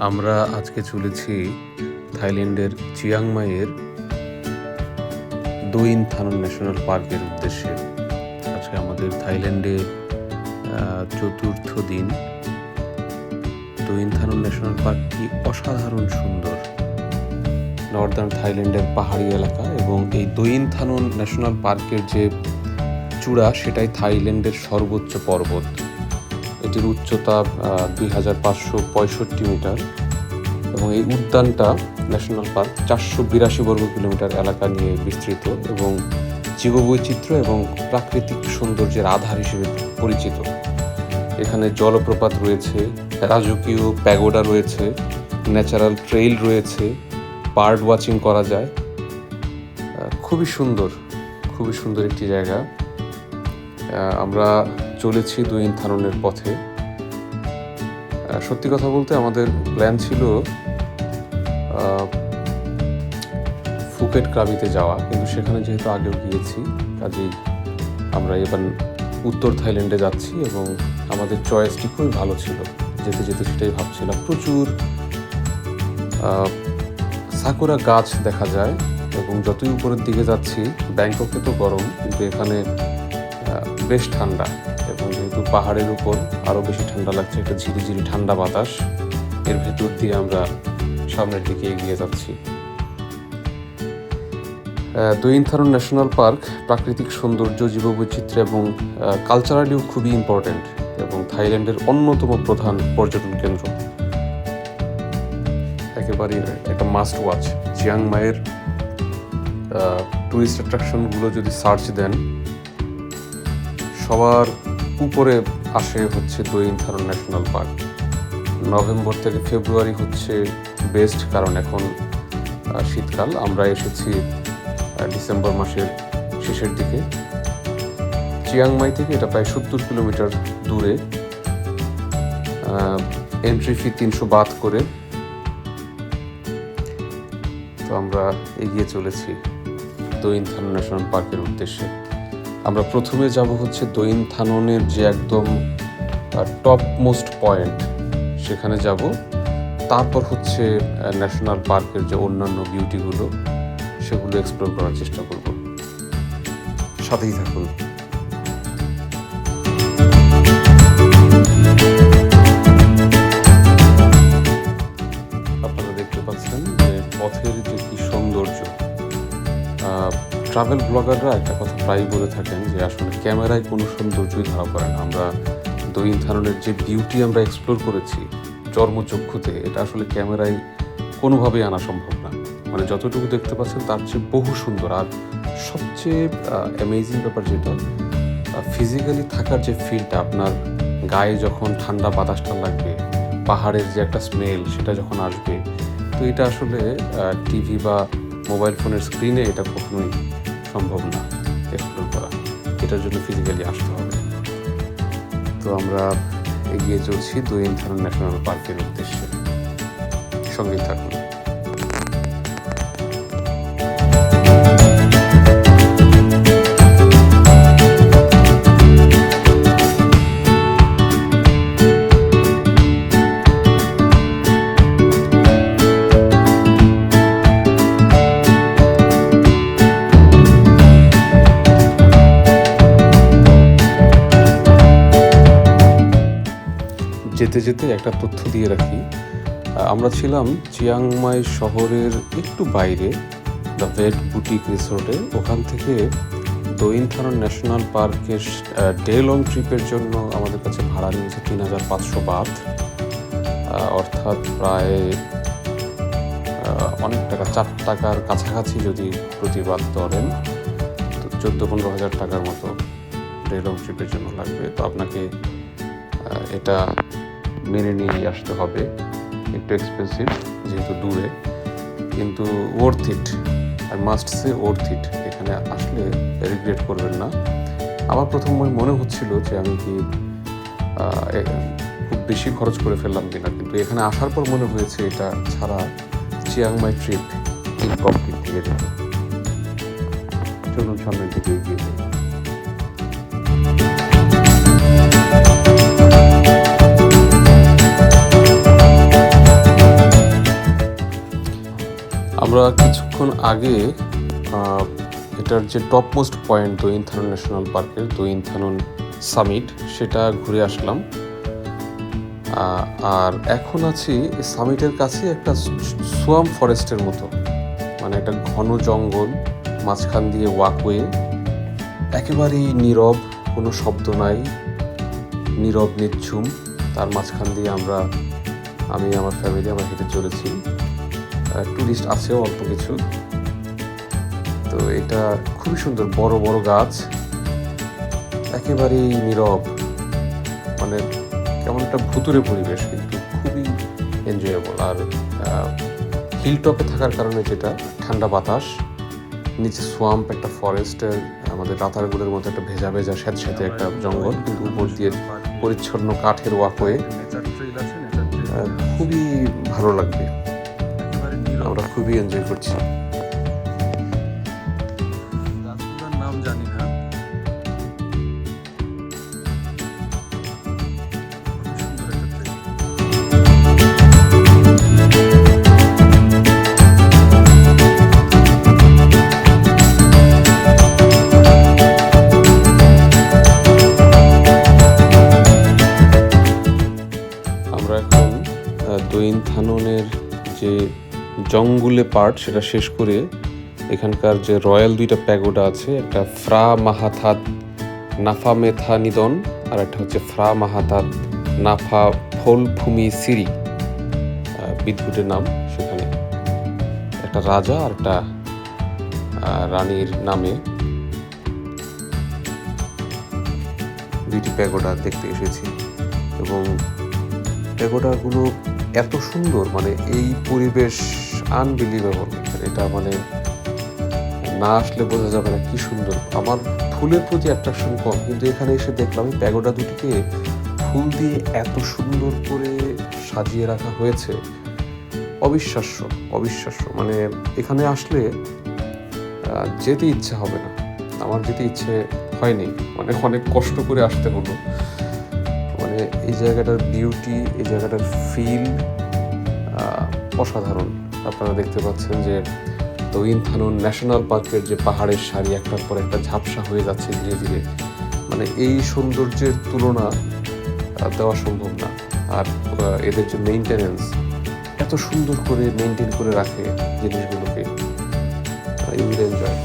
আমরা আজকে চলেছি থাইল্যান্ডের চিয়াংমাইয়ের দোয়িন থানন ন্যাশনাল পার্কের উদ্দেশ্যে। আজকে আমাদের থাইল্যান্ডের চতুর্থ দিন। দোয়িন থানন ন্যাশনাল পার্কটি অসাধারণ সুন্দর, নর্দার্ন থাইল্যান্ডের পাহাড়ি এলাকা, এবং এই দোয়িন থানন ন্যাশনাল পার্কের যে চূড়া সেটাই থাইল্যান্ডের সর্বোচ্চ পর্বত। এটির উচ্চতা 2565 মিটার এবং এই উদ্যানটা ন্যাশনাল পার্ক 482 বর্গ কিলোমিটার এলাকা নিয়ে বিস্তৃত এবং জীববৈচিত্র্য এবং প্রাকৃতিক সৌন্দর্যের আধার হিসেবে পরিচিত। এখানে জলপ্রপাত রয়েছে, রাজকীয় প্যাগোডা রয়েছে, ন্যাচারাল ট্রেইল রয়েছে, বার্ড ওয়াচিং করা যায়। খুবই সুন্দর একটি জায়গা। আমরা চলেছি দোয়িন থাননের পথে। সত্যি কথা বলতে আমাদের প্ল্যান ছিল ফুকেট ক্রাবিতে যাওয়া, কিন্তু সেখানে যেহেতু আগেও গিয়েছি কাজেই আমরা এবার উত্তর থাইল্যান্ডে যাচ্ছি এবং আমাদের চয়েসটি খুবই ভালো ছিল। যেতে যেতে সেটাই ভাবছিলাম, প্রচুর সাকুরা গাছ দেখা যায় এবং যতই উপরের দিকে যাচ্ছি, ব্যাংককে তো গরম কিন্তু এখানে বেশ ঠান্ডা, এবং যেহেতু পাহাড়ের উপর আরও বেশি ঠান্ডা লাগছে। একটা ঝিরিঝিরি ঠান্ডা বাতাস, এর ভেতর দিয়ে আমরা সামনের দিকে এগিয়ে যাচ্ছি। দোয়িন থানন ন্যাশনাল পার্ক প্রাকৃতিক সৌন্দর্য, জীববৈচিত্র্য এবং কালচারালিও খুবই ইম্পর্ট্যান্ট এবং থাইল্যান্ডের অন্যতম প্রধান পর্যটন কেন্দ্র। একেবারে একটা মাস্ট ওয়াচ। চিয়াংমাইয়ের টুরিস্ট অ্যাট্রাকশনগুলো যদি সার্চ দেন, সবার উপরে আসে হচ্ছে দোয়িন থানন ন্যাশনাল পার্ক। নভেম্বর থেকে ফেব্রুয়ারি হচ্ছে বেস্ট, কারণ এখন শীতকাল। আমরা এসেছি ডিসেম্বর মাসের শেষের দিকে। চিয়াংমাই থেকে এটা প্রায় 70 কিলোমিটার দূরে। এন্ট্রি ফি 300 বাত করে। তো আমরা এগিয়ে চলেছি দোয়িন থানন ন্যাশনাল পার্কের উদ্দেশ্যে। আমরা প্রথমে যাব হচ্ছে দোয়িন থাননের যে একদম টপ মোস্ট পয়েন্ট, সেখানে যাব। তারপর হচ্ছে ন্যাশনাল পার্কের যে অন্যান্য বিউটিগুলো সেগুলো এক্সপ্লোর করার চেষ্টা করব। সাথেই থাকুন। আপনারা দেখতে পাচ্ছেন যে পথের যে কি সৌন্দর্য। ট্রাভেল ব্লগাররা একটা কথা প্রায়ই বলে থাকেন যে আসলে ক্যামেরায় কোনো সৌন্দর্যই ধরা পড়ে না। আমরা দোয়িন থাননের যে বিউটি আমরা এক্সপ্লোর করেছি চর্মচক্ষুতে, এটা আসলে ক্যামেরায় কোনোভাবেই আনা সম্ভব না। মানে যতটুকু দেখতে পাচ্ছেন তার চেয়ে বহু সুন্দর। আর সবচেয়ে অ্যামেজিং ব্যাপার যেটা, ফিজিক্যালি থাকার যে ফিলটা, আপনার গায়ে যখন ঠান্ডা বাতাসটা লাগবে, পাহাড়ের যে একটা স্মেল সেটা যখন আসবে, তো এটা আসলে টিভি বা মোবাইল ফোনের স্ক্রিনে এটা কখনোই সম্ভব না এক্সপ্লোর করা। এটার জন্য ফিজিক্যালি আসতে হবে। তো আমরা এগিয়ে চলছি দোয়িন থানন ন্যাশনাল পার্কের উদ্দেশ্যে। সঙ্গে থাকুন। যেতে যেতে একটা তথ্য দিয়ে রাখি। আমরা ছিলাম চিয়াংমাই শহরের একটু বাইরে, দ্য ভেট বুটিক রিসোর্টে। ওখান থেকে দোয়িন থানন ন্যাশনাল পার্কের ডে লং ট্রিপের জন্য আমাদের কাছে ভাড়া নিয়েছে 3500 বাত, অর্থাৎ প্রায় অনেক টাকা, 4 টাকার কাছাকাছি যদি প্রতি বাত ধরেন, তো 14-15 হাজার টাকার মতো ডে লং ট্রিপের জন্য লাগবে। তো আপনাকে এটা মেনে নিয়ে আসতে হবে। একটু এক্সপেন্সিভ যেহেতু দূরে, কিন্তু worth it. I must say worth it. এখানে আসলে রিগ্রেট করবেন না। আমার প্রথম মনে হচ্ছিল যে আমি কি খুব বেশি খরচ করে ফেললাম কিনা, কিন্তু এখানে আসার পর মনে হয়েছে এটা ছাড়া চিয়াংমাই ট্রিপ ইনকমপ্লিট থেকে যেত। চলুন সামনের দিকে এগিয়ে যাই। আমরা কিছুক্ষণ আগে এটার যে টপ মোস্ট পয়েন্ট দোয়িনথানন ন্যাশনাল পার্কের দোয়িনথানন সামিট সেটা ঘুরে আসলাম। আর এখন আছি সামিটের কাছে একটা সোয়াম ফরেস্টের মতো, মানে একটা ঘন জঙ্গল, মাঝখান দিয়ে ওয়াকওয়ে, একেবারেই নীরব, কোনো শব্দ নাই, নীরব নিঝুম। তার মাঝখান দিয়ে আমি আমার ফ্যামিলি আমরা হেঁটে চলেছি। টুরিস্ট আছেও অল্প কিছু। তো এটা খুবই সুন্দর, বড় বড় গাছ, একেবারেই নীরব, মানে কেমন একটা ভুতুরে পরিবেশ, কিন্তু খুবই এনজয়েবল। আর হিল টপে থাকার কারণে যেটা ঠান্ডা বাতাস, নিচে সোয়াম্প, একটা ফরেস্টের আমাদের রাতারগুলের মতো একটা ভেজা ভেজা স্যাঁতস্যাঁতে একটা জঙ্গল, কিন্তু উপর দিয়ে পরিচ্ছন্ন কাঠের ওয়াকওয়ে, খুবই ভালো লাগবে। আমরা খুবই এনজয় করছি। নাম জানি না, আমরা এখন দোয়িনথাননের যে জঙ্গলে পার্ট সেটা শেষ করে এখানকার যে রয়্যাল দুইটা প্যাগোডা আছে, একটা ফ্রা মাহাথাত নাফা মেথা নিদন আর একটা হচ্ছে ফ্রা মাহাতাত নাফা ফোলফুমি সিরি, বিদ্যুতের নাম। সেখানে একটা রাজা আর একটা রানীর নামে দুইটি প্যাগোডা দেখতে এসেছি। এবং প্যাগোডাগুলো এত সুন্দর, মানে এই পরিবেশ আনবিলিভেবল। এটা মানে না আসলে বোঝা যাবে না কি সুন্দর। আমার ফুলের প্রতি অ্যাট্রাকশন কম, কিন্তু এখানে এসে দেখলাম এই প্যাগোডা দুটিকে ফুল দিয়ে এত সুন্দর করে সাজিয়ে রাখা হয়েছে, অবিশ্বাস্য অবিশ্বাস্য। মানে এখানে আসলে যেতে ইচ্ছে হবে না। আমার যেতে ইচ্ছে হয়নি, মানে অনেক কষ্ট করে আসতে হলো। মানে এই জায়গাটার বিউটি, এই জায়গাটার ফিল অসাধারণ। আপনারা দেখতে পাচ্ছেন যে দোয়িনথানন ন্যাশনাল পার্কের যে পাহাড়ের সারি একটার পর একটা ঝাপসা হয়ে যাচ্ছে ধীরে ধীরে, মানে এই সৌন্দর্যের তুলনা দেওয়া সম্ভব না। আর এদের যে মেইনটেনেন্স, এত সুন্দর করে মেনটেন করে রাখে জিনিসগুলোকে, ইউ উইল এনজয়।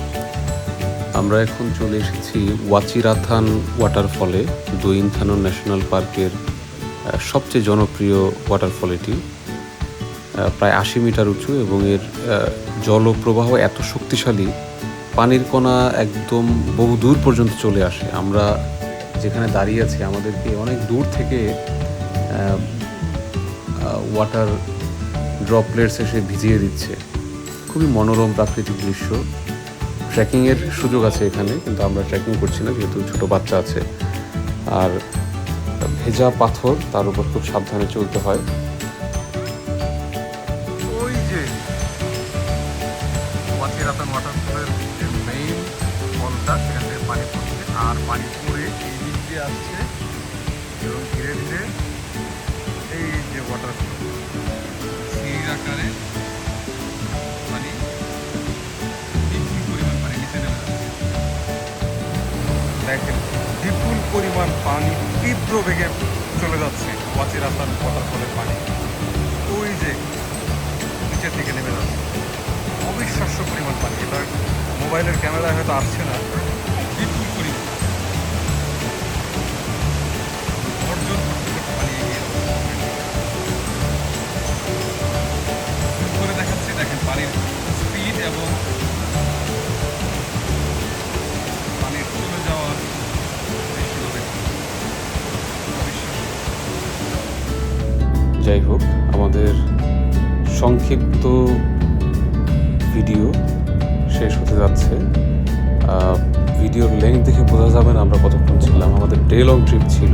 আমরা এখন চলে এসেছি ওয়াচিরাথান ওয়াটারফলে, দোয়িনথানন ন্যাশনাল পার্কের সবচেয়ে জনপ্রিয় ওয়াটারফল এটি। প্রায় 80 মিটার উঁচু এবং এর জলপ্রবাহ এত শক্তিশালী, পানির কণা একদম বহু দূর পর্যন্ত চলে আসে। আমরা যেখানে দাঁড়িয়ে আছি আমাদেরকে অনেক দূর থেকে ওয়াটার ড্রপলেটস এসে ভিজিয়ে দিচ্ছে। খুবই মনোরম প্রাকৃতিক দৃশ্য। ট্রেকিংয়ের সুযোগ আছে এখানে, কিন্তু আমরা ট্রেকিং করছি না যেহেতু ছোট বাচ্চা আছে। আর ভেজা পাথর, তার উপর খুব সাবধানে চলতে হয়। ওই যে ওয়াচিরাথান ওয়াটারফলের যে মেইন ফলটা, সেখান থেকে পানি পড়ছে, আর পানি পড়ে এই দিক দিয়ে আসছে এবং ধীরে ধীরে এই যে ওয়াটারফল সিঁড়ির আকারে পানি, বিপুল পরিমাণ পানি নিচে নেমে যাচ্ছে। দেখেন, বিপুল পরিমাণ পানি তীব্র বেগে চলে যাচ্ছে ওয়াচিরাথান ওয়াটারফলের পানি, ওই যে নিচের দিকে নেমে যাচ্ছে। অবিশ্বাস্য পরিমাণ পানি, এটা মোবাইলের ক্যামেরায় হয়তো আসছে না, বিপুল পরিমাণ অর্জন পানি এগিয়ে করে দেখাচ্ছে। দেখেন পানির স্পিড এবং পানির চলে যাওয়ার দৃশ্যটা দেখুন, অবিশ্বাস্য। যাই হোক, আমাদের সংক্ষিপ্ত ভিডিও শেষ হতে যাচ্ছে। ভিডিওর লেন্থ দেখে বোঝা যাবে না আমরা কতক্ষণ ছিলাম। আমাদের ডে লং ট্রিপ ছিল।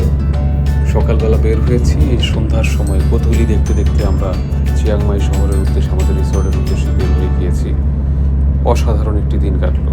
সকালবেলা বের হয়েছি, এই সন্ধ্যার সময় গোধূলি দেখতে দেখতে আমরা চিয়াংমাই শহরের উদ্দেশ্যে, আমাদের রিসোর্টের উদ্দেশ্যে বের হয়ে গিয়েছি। অসাধারণ একটি দিন কাটলো।